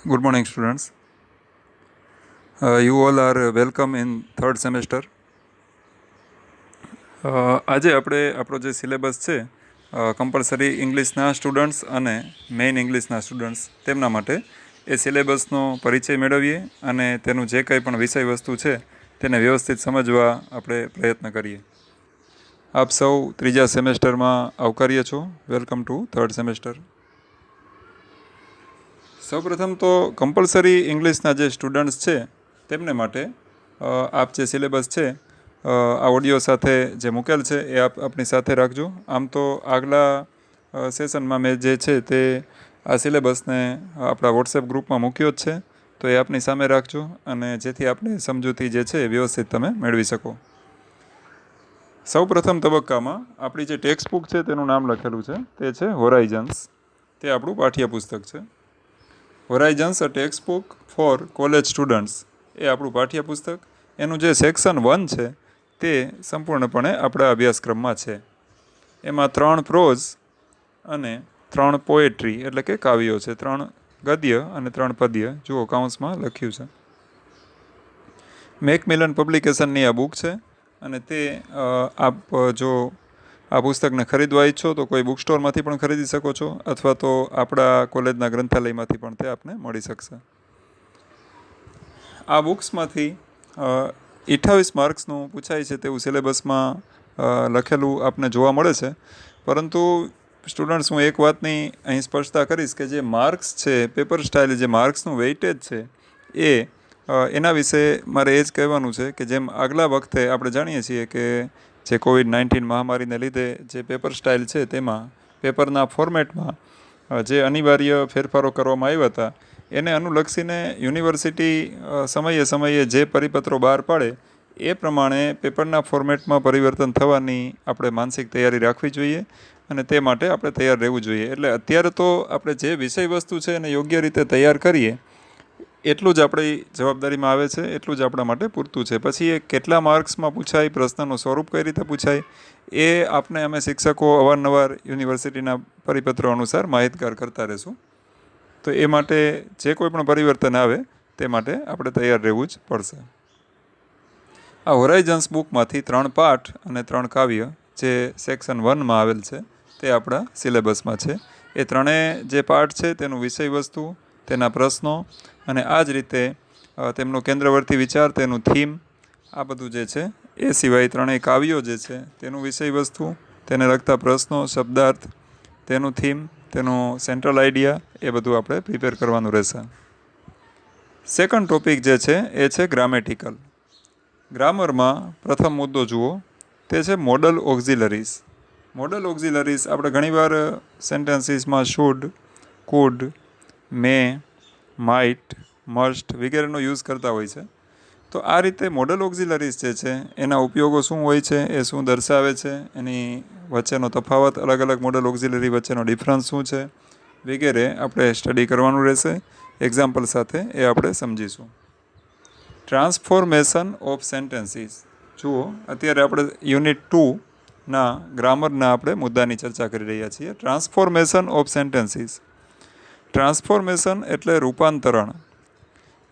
Good morning, students. You all are welcome in third semester. આજે આપણે આપણો જે સિલેબસ છે કમ્પલસરી ઇંગ્લિશના સ્ટુડન્ટ્સ અને મેઇન ઇંગ્લિશના સ્ટુડન્ટ્સ તેમના માટે એ સિલેબસનો પરિચય મેળવીએ અને તેનું જે કંઈ પણ વિષય વસ્તુ છે તેને વ્યવસ્થિત સમજવા આપણે પ્રયત્ન કરીએ. આપ સૌ ત્રીજા સેમેસ્ટરમાં આવકારીએ છો. Welcome to third semester. સૌપ્રથમ તો કમ્પલસરી ઇંગ્લિશના જે સ્ટુડન્ટ્સ છે તેમને માટે આપ જે સિલેબસ છે આ ઓડિયો સાથે જે મૂકેલ છે એ આપ આપણી સાથે રાખજો. આમ તો આગલા સેશનમાં મેં જે છે તે આ સિલેબસને આપણા વોટ્સએપ ગ્રુપમાં મૂક્યો જ છે, તો એ આપની સામે રાખજો અને જેથી આપણી સમજૂતી જે છે એ વ્યવસ્થિત તમે મેળવી શકો. સૌ પ્રથમ તબક્કામાં આપણી જે ટેક્સ્ટ બુક છે તેનું નામ લખેલું છે તે છે હોરાઇઝન્સ. તે આપણું પાઠ્યપુસ્તક છે. Horizons a textbook for college students એ આપણું પાઠ્યપુસ્તક. એનું જે સેક્શન 1 છે તે સંપૂર્ણપણે આપણા અભ્યાસક્રમમાં છે. એમાં 3 પ્રોઝ અને 3 પોએટ્રી એટલે કે કાવ્યો છે. 3 ગદ્ય અને 3 પદ્ય. જુઓ, કાઉન્સમાં લખ્યું છે. મેકમિલન પબ્લિકેશનની આ બુક છે અને તે આપ જો આ પુસ્તકને ખરીદવા ઈચ્છો તો કોઈ બુક સ્ટોરમાંથી પણ ખરીદી શકો છો અથવા તો આપણા કોલેજના ગ્રંથાલયમાંથી પણ તે આપને મળી શકશે. આ બુક્સમાંથી 28 માર્ક્સનું પૂછાય છે તેવું સિલેબસમાં લખેલું આપને જોવા મળે છે. પરંતુ સ્ટુડન્ટ્સ, હું એક વાતની અહીં સ્પષ્ટતા કરીશ કે જે માર્ક્સ છે, પેપર સ્ટાઇલ જે માર્ક્સનું વેઇટેજ છે એ એના વિશે મારે એ જ કહેવાનું છે કે જેમ આગલા વખતે આપણે જાણીએ છીએ કે જે કોવિડ-19 મહામારીને લીધે જે પેપર સ્ટાઇલ છે તેમાં પેપરના ફોર્મેટમાં જે અનિવાર્ય ફેરફારો કરવામાં આવ્યા હતા એને અનુલક્ષીને યુનિવર્સિટી સમયે જે પરિપત્રો બહાર પાડે એ પ્રમાણે પેપરના ફોર્મેટમાં પરિવર્તન થવાની આપણે માનસિક તૈયારી રાખવી જોઈએ અને તે માટે આપણે તૈયાર રહેવું જોઈએ. એટલે અત્યારે તો આપણે જે વિષય વસ્તુ છે એને યોગ્ય રીતે તૈયાર કરીએ એટલું જ આપણી જવાબદારીમાં આવે છે, એટલું જ આપણા માટે પૂરતું છે. પછી એ કેટલા માર્ક્સમાં પૂછાય, પ્રશ્નનું સ્વરૂપ કઈ રીતે પૂછાય, એ આપને અમે શિક્ષકો અવારનવાર યુનિવર્સિટીના પરિપત્રો અનુસાર માહિતગાર કરતા રહેશું. તો એ માટે જે કોઈ પણ પરિવર્તન આવે તે માટે આપણે તૈયાર રહેવું જ પડશે. આ હોરાઇઝન્સ બુકમાંથી 3 પાઠ અને 3 કાવ્ય જે સેક્શન 1માં આવેલ છે તે આપણા સિલેબસમાં છે. એ ત્રણેય જે પાઠ છે તેનું વિષય વસ્તુ, તેના પ્રશ્નો અને આ જ રીતે તેમનો કેન્દ્રવર્તી વિચાર, તેનું થીમ, આ બધું જે છે એ સિવાય 3 કાવ્યો જે છે તેનું વિષય વસ્તુ, તેને લગતા પ્રશ્નો, શબ્દાર્થ, તેનું થીમ, તેનું સેન્ટ્રલ આઈડિયા, એ બધું આપણે પ્રિપેર કરવાનું રહેશે. સેકન્ડ ટોપિક જે છે એ છે ગ્રામેટિકલ. ગ્રામરમાં પ્રથમ મુદ્દો જુઓ, તે છે મોડલ ઓક્ઝિલરીઝ. મોડલ ઓક્ઝિલરીઝ આપણે ઘણીવાર સેન્ટેન્સીસમાં should, could, may, might, must વગેરેનો યુઝ કરતા હોય છે. તો આ રીતે મોડલ ઓક્ઝિલરીઝ જે છે એના ઉપયોગો શું હોય છે, એ શું દર્શાવે છે, એની વચ્ચેનો તફાવત, અલગ અલગ મોડલ ઓક્ઝિલરી વચ્ચેનો ડિફરન્સ શું છે વગેરે આપણે સ્ટડી કરવાનું રહેશે. એક્ઝામ્પલ સાથે એ આપણે સમજીશું. Transformation of sentences. જુઓ, અત્યારે આપણે યુનિટ 2ના ગ્રામરના આપણે મુદ્દાની ચર્ચા કરી રહ્યા છીએ. Transformation of sentences. ટ્રાન્સફોર્મેશન એટલે રૂપાંતરણ.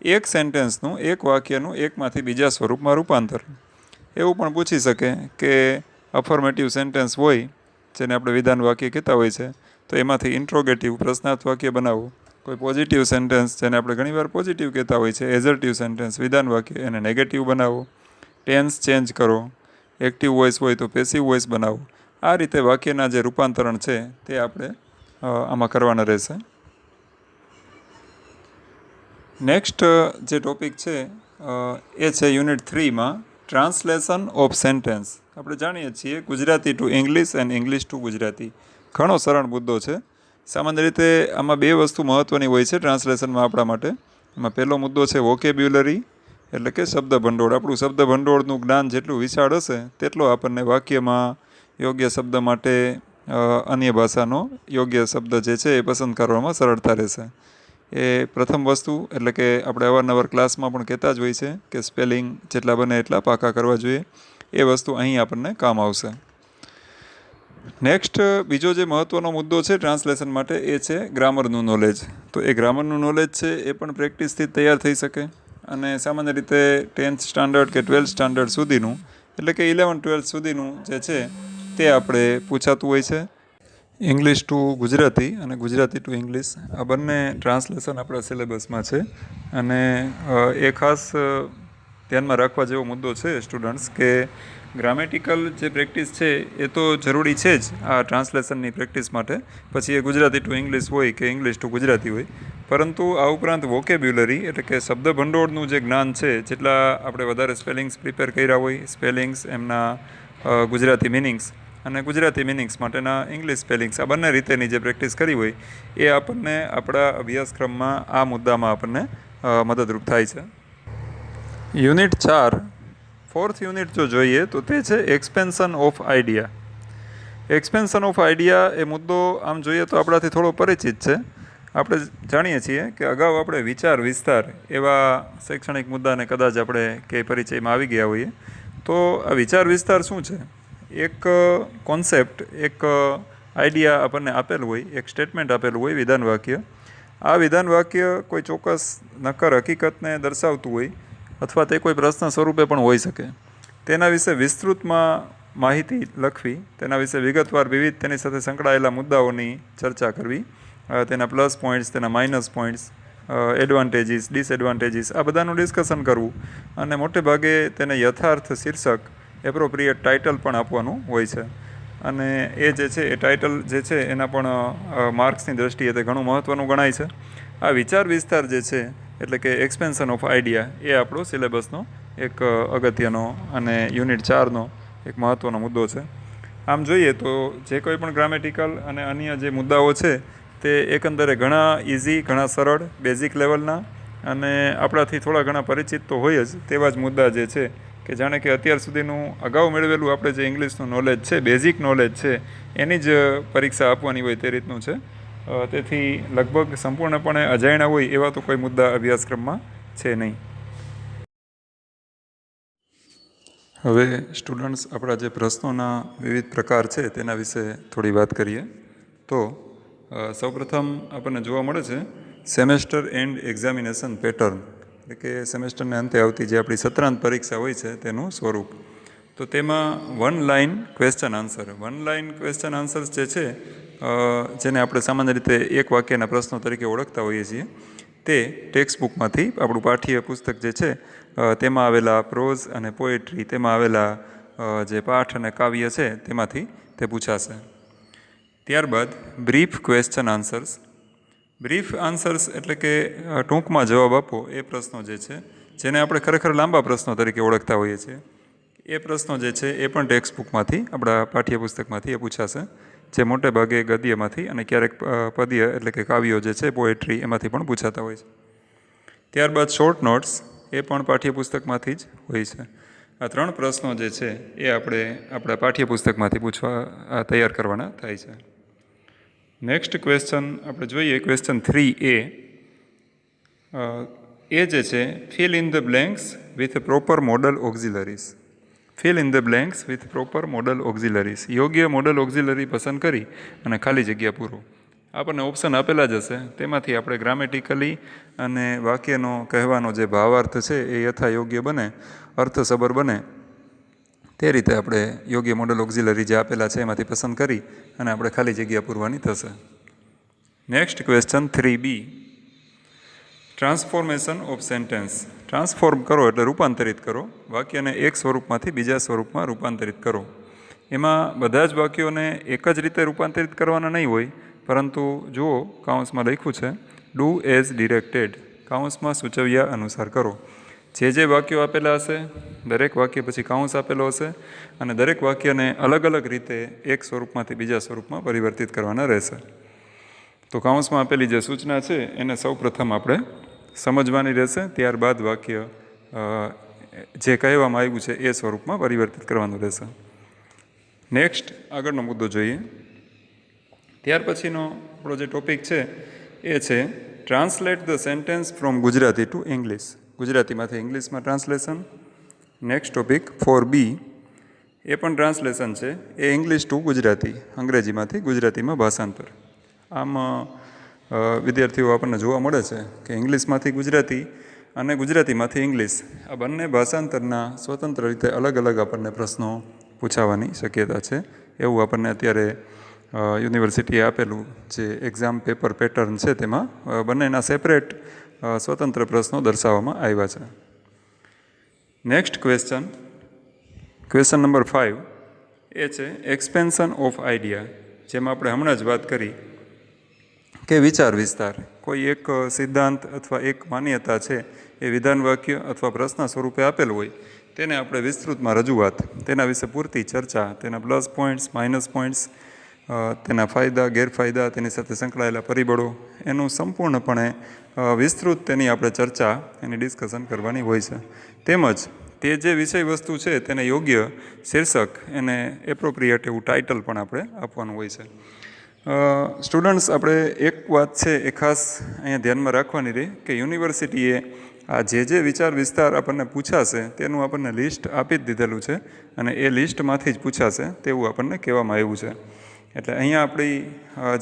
એક સેન્ટેન્સનું, એક વાક્યનું એકમાંથી બીજા સ્વરૂપમાં રૂપાંતર. એવું પણ પૂછી શકે કે અફર્મેટિવ સેન્ટેન્સ હોય જેને આપણે વિધાન વાક્ય કહેતા હોય છે તો એમાંથી ઇન્ટ્રોગેટિવ પ્રશ્નાર્થ વાક્ય બનાવવું. કોઈ પોઝિટિવ સેન્ટેન્સ જેને આપણે ઘણીવાર પોઝિટિવ કહેતા હોય છે, એઝર્ટિવ સેન્ટેન્સ વિધાન વાક્ય, એને નેગેટિવ બનાવો. ટેન્સ ચેન્જ કરો. એક્ટિવ વોઇસ હોય તો પેસિવ વોઇસ બનાવો. આ રીતે વાક્યના જે રૂપાંતરણ છે તે આપણે આમાં કરવાના રહેશે. નેક્સ્ટ જે ટોપિક છે એ છે યુનિટ 3માં ટ્રાન્સલેશન ઓફ સેન્ટેન્સ. આપણે જાણીએ છીએ Gujarati to English and English to Gujarati. ઘણો સરળ મુદ્દો છે. સામાન્ય રીતે આમાં 2 વસ્તુ મહત્ત્વની હોય છે ટ્રાન્સલેશનમાં આપણા માટે. એમાં પહેલો મુદ્દો છે વોકેબ્યુલરી એટલે કે શબ્દ ભંડોળ. આપણું શબ્દ ભંડોળનું જ્ઞાન જેટલું વિશાળ હશે તેટલો આપણને વાક્યમાં યોગ્ય શબ્દ માટે અન્ય ભાષાનો યોગ્ય શબ્દ જે છે એ પસંદ કરવામાં સરળતા રહેશે. એ પ્રથમ વસ્તુ, એટલે કે આપણે અવારનવાર ક્લાસમાં પણ કહેતા જ હોય છે કે સ્પેલિંગ જેટલા બને એટલા પાકા કરવા જોઈએ. એ વસ્તુ અહીં આપણને કામ આવશે. નેક્સ્ટ બીજો જે મહત્ત્વનો મુદ્દો છે ટ્રાન્સલેશન માટે એ છે ગ્રામરનું નોલેજ. તો એ ગ્રામરનું નોલેજ છે એ પણ પ્રેક્ટિસથી તૈયાર થઈ શકે. અને સામાન્ય રીતે 10th સ્ટાન્ડર્ડ કે 12th સ્ટાન્ડર્ડ સુધીનું એટલે કે 11-12 સુધીનું જે છે તે આપણે પૂછાતું હોય છે. ઇંગ્લિશ ટુ ગુજરાતી અને ગુજરાતી ટુ ઇંગ્લિશ આ બંને ટ્રાન્સલેશન આપણા સિલેબસમાં છે. અને એ ખાસ ધ્યાનમાં રાખવા જેવો મુદ્દો છે સ્ટુડન્ટ્સ કે ગ્રામેટિકલ જે પ્રેક્ટિસ છે એ તો જરૂરી છે જ આ ટ્રાન્સલેશનની પ્રેક્ટિસ માટે, પછી એ ગુજરાતી ટુ ઇંગ્લિશ હોય કે ઇંગ્લિશ ટુ ગુજરાતી હોય. પરંતુ આ ઉપરાંત વોકેબ્યુલરી એટલે કે શબ્દ ભંડોળનું જે જ્ઞાન છે, જેટલા આપણે વધારે સ્પેલિંગ્સ પ્રિપેર કર્યા હોય, સ્પેલિંગ્સ એમના ગુજરાતી મિનિંગ્સ અને ગુજરાતી મિનિંગ્સ માટેના ઇંગ્લિશ સ્પેલિંગ્સ, આ બંને રીતેની જે પ્રેક્ટિસ કરી હોય એ આપણને આપણા અભ્યાસક્રમમાં આ મુદ્દામાં આપણને મદદરૂપ થાય છે. યુનિટ 4 4th યુનિટ જો જોઈએ તો તે છે expansion of idea. Expansion of idea એ મુદ્દો આમ જોઈએ તો આપણાથી થોડો પરિચિત છે. આપણે જાણીએ છીએ કે અગાઉ આપણે વિચાર વિસ્તાર એવા શૈક્ષણિક મુદ્દાને કદાચ આપણે કે પરિચયમાં આવી ગયા હોઈએ. તો આ વિચાર વિસ્તાર શું છે? એક કોન્સેપ્ટ, એક આઈડિયા આપણને આપેલું હોય, એક સ્ટેટમેન્ટ આપેલું હોય, વિધાન વાક્ય. આ વિધાન વાક્ય કોઈ ચોક્કસ નક્કર હકીકતને દર્શાવતું હોય અથવા તે કોઈ પ્રશ્ન સ્વરૂપે પણ હોઈ શકે. તેના વિશે વિસ્તૃતમાં માહિતી લખવી, તેના વિશે વિગતવાર વિવિધ તેની સાથે સંકળાયેલા મુદ્દાઓની ચર્ચા કરવી, તેના પ્લસ પોઈન્ટ્સ, તેના માઇનસ પોઈન્ટ્સ, એડવાન્ટેજીસ, ડિસએડવાન્ટેજીસ, આ બધાનું ડિસ્કશન કરવું. અને મોટે ભાગે તેને યથાર્થ શીર્ષક, એપ્રોપ્રિએટ ટાઇટલ પણ આપવાનું હોય છે. અને એ જે છે એ ટાઇટલ જે છે એના પણ માર્ક્સની દ્રષ્ટિએ તે ઘણું મહત્ત્વનું ગણાય છે. આ વિચાર વિસ્તાર જે છે એટલે કે એક્સપેન્શન ઓફ આઈડિયા એ આપણો સિલેબસનો એક અગત્યનો અને યુનિટ 4નો એક મહત્ત્વનો મુદ્દો છે. આમ જોઈએ તો જે કોઈ પણ ગ્રામેટિકલ અને અન્ય જે મુદ્દાઓ છે તે એકંદરે ઘણા ઇઝી, ઘણા સરળ, બેઝિક લેવલના અને આપણાથી થોડા ઘણા પરિચિત તો હોય જ તેવા જ મુદ્દા જે છે કે જાણે કે અત્યાર સુધીનું અગાઉ મેળવેલું આપણે જે ઇંગ્લિશનું નોલેજ છે, બેઝિક નોલેજ છે, એની જ પરીક્ષા આપવાની હોય તે રીતનું છે. તેથી લગભગ સંપૂર્ણપણે અજાણ્યા હોય એવા તો કોઈ મુદ્દા અભ્યાસક્રમમાં છે નહીં. હવે સ્ટુડન્ટ્સ આપણા જે પ્રશ્નોના વિવિધ પ્રકાર છે તેના વિશે થોડી વાત કરીએ. તો સૌપ્રથમ આપણને જોવા મળે છે સેમેસ્ટર એન્ડ એક્ઝામિનેશન પેટર્ન, એટલે કે સેમેસ્ટરને અંતે આવતી જે આપણી સત્રાંત પરીક્ષા હોય છે તેનું સ્વરૂપ. તો તેમાં 1 line question answer, 1 line question answers જે છે જેને આપણે સામાન્ય રીતે એક વાક્યના પ્રશ્નો તરીકે ઓળખતા હોઈએ છીએ, તે ટેક્સ્ટ બુકમાંથી આપણું પાઠ્ય પુસ્તક જે છે તેમાં આવેલા પ્રોઝ અને પોએટ્રી, તેમાં આવેલા જે પાઠ અને કાવ્ય છે તેમાંથી તે પૂછાશે. ત્યારબાદ brief question answers. Brief answers એટલે કે ટૂંકમાં જવાબ આપો એ પ્રશ્નો જે છે, જેને આપણે ખરેખર લાંબા પ્રશ્નો તરીકે ઓળખતા હોઈએ છીએ, એ પ્રશ્નો જે છે એ પણ ટેક્સ્ટ બુકમાંથી, આપણા પાઠ્યપુસ્તકમાંથી એ પૂછાશે, જે મોટે ભાગે ગદ્યમાંથી અને ક્યારેક પદ્ય એટલે કે કાવ્યો જે છે, પોએટ્રી, એમાંથી પણ પૂછાતા હોય છે. ત્યારબાદ શોર્ટ નોટ્સ, એ પણ પાઠ્યપુસ્તકમાંથી જ હોય છે. આ 3 પ્રશ્નો જે છે એ આપણે આપણા પાઠ્યપુસ્તકમાંથી તૈયાર કરવાના થાય છે. નેક્સ્ટ ક્વેશ્ચન આપણે જોઈએ, ક્વેશ્ચન 3A. એ જે છે fill in the blanks with proper modal auxiliaries. Fill in the blanks with proper modal auxiliaries. યોગ્ય મોડલ ઓક્ઝિલરી પસંદ કરી અને ખાલી જગ્યા પૂરો. આપણને ઓપ્શન આપેલા જ હશે, તેમાંથી આપણે ગ્રામેટિકલી અને વાક્યનો કહેવાનો જે ભાવાર્થ છે એ યથા યોગ્ય બને, અર્થસભર બને, તે રીતે આપણે યોગ્ય મોડલ ઓક્ઝિલરી જે આપેલા છે એમાંથી પસંદ કરી અને આપણે ખાલી જગ્યા પૂરવાની થશે. Next question 3B. Transformation of sentence. Transform કરો એટલે રૂપાંતરિત કરો, વાક્યને એક સ્વરૂપમાંથી બીજા સ્વરૂપમાં રૂપાંતરિત કરો. એમાં બધા જ વાક્યોને એક જ રીતે રૂપાંતરિત કરવાના નહીં હોય, પરંતુ જુઓ કાઉન્સમાં લખ્યું છે ડુ એઝ ડિરેક્ટેડ, કાઉન્સમાં સૂચવ્યા અનુસાર કરો. જે વાક્યો આપેલા હશે દરેક વાક્ય પછી કાઉન્સ આપેલો હશે અને દરેક વાક્યને અલગ અલગ રીતે એક સ્વરૂપમાંથી બીજા સ્વરૂપમાં પરિવર્તિત કરવાના રહેશે. તો કાઉન્સમાં આપેલી જે સૂચના છે એને સૌ પ્રથમ આપણે સમજવાની રહેશે, ત્યારબાદ વાક્ય જે કહેવામાં આવ્યું છે એ સ્વરૂપમાં પરિવર્તિત કરવાનું રહેશે. નેક્સ્ટ આગળનો મુદ્દો જોઈએ. ત્યાર પછીનો આપણો જે ટોપિક છે એ છે translate the sentence from Gujarati to English. ગુજરાતીમાંથી ઇંગ્લિશમાં ટ્રાન્સલેશન. Next topic 4B. એ પણ ટ્રાન્સલેશન છે, એ ઇંગ્લિશ ટુ ગુજરાતી, અંગ્રેજીમાંથી ગુજરાતીમાં ભાષાંતર. આમ વિદ્યાર્થીઓ આપણને જોવા મળે છે કે ઇંગ્લિશમાંથી ગુજરાતી અને ગુજરાતીમાંથી ઇંગ્લિશ આ બંને ભાષાંતરના સ્વતંત્ર રીતે અલગ અલગ આપણને પ્રશ્નો પૂછાવાની શક્યતા છે. એવું આપણને અત્યારે યુનિવર્સિટીએ આપેલું જે એક્ઝામ પેપર પેટર્ન છે તેમાં બંનેના સેપરેટ સ્વતંત્ર પ્રશ્નો દર્શાવવામાં આવ્યા છે. નેક્સ્ટ ક્વેશ્ચન નંબર 5 એ છે એક્સપેન્શન ઓફ આઈડિયા. જેમાં આપણે હમણાં જ વાત કરી કે વિચાર વિસ્તાર. કોઈ એક સિદ્ધાંત અથવા એક માન્યતા છે એ વિધાન વાક્ય અથવા પ્રશ્ન સ્વરૂપે આપેલું હોય તેને આપણે વિસ્તૃતમાં રજૂઆત, તેના વિશે પૂરતી ચર્ચા, તેના પ્લસ પોઈન્ટ્સ, માઇનસ પોઈન્ટ્સ, તેના ફાયદા ગેરફાયદા, તેની સાથે સંકળાયેલા પરિબળો, એનું સંપૂર્ણપણે વિસ્તૃત તેની આપણે ચર્ચા, એની ડિસ્કશન કરવાની હોય છે. તેમજ તે જે વિષય વસ્તુ છે તેને યોગ્ય શીર્ષક, એને એપ્રોપ્રિએટ એવું ટાઇટલ પણ આપણે આપવાનું હોય છે. સ્ટુડન્ટ્સ, આપણે એક વાત છે એ ખાસ અહીંયા ધ્યાનમાં રાખવાની રહી કે યુનિવર્સિટીએ આ જે વિચાર વિસ્તાર આપણને પૂછાશે તેનું આપણને લિસ્ટ આપી જ દીધેલું છે અને એ લિસ્ટમાંથી જ પૂછાશે તેવું આપણને કહેવામાં આવ્યું છે. એટલે અહીંયા આપણી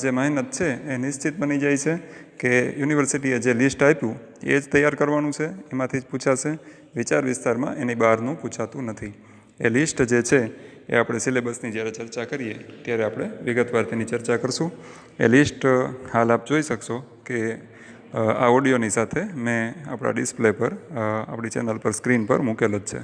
જે મહેનત છે એ નિશ્ચિત બની જાય છે કે યુનિવર્સિટીએ જે લિસ્ટ આપ્યું એ જ તૈયાર કરવાનું છે, એમાંથી જ પૂછાશે. વિચાર વિસ્તારમાં એની બહારનું પૂછાતું નથી. એ લિસ્ટ જે છે એ આપણે સિલેબસની જ્યારે ચર્ચા કરીએ ત્યારે આપણે વિગતવાર તેની ચર્ચા કરશું. એ લિસ્ટ હાલ આપ જોઈ શકશો કે આ ઓડિયોની સાથે મેં આપણા ડિસ્પ્લે પર, આપણી ચેનલ પર, સ્ક્રીન પર મૂકેલ જ છે.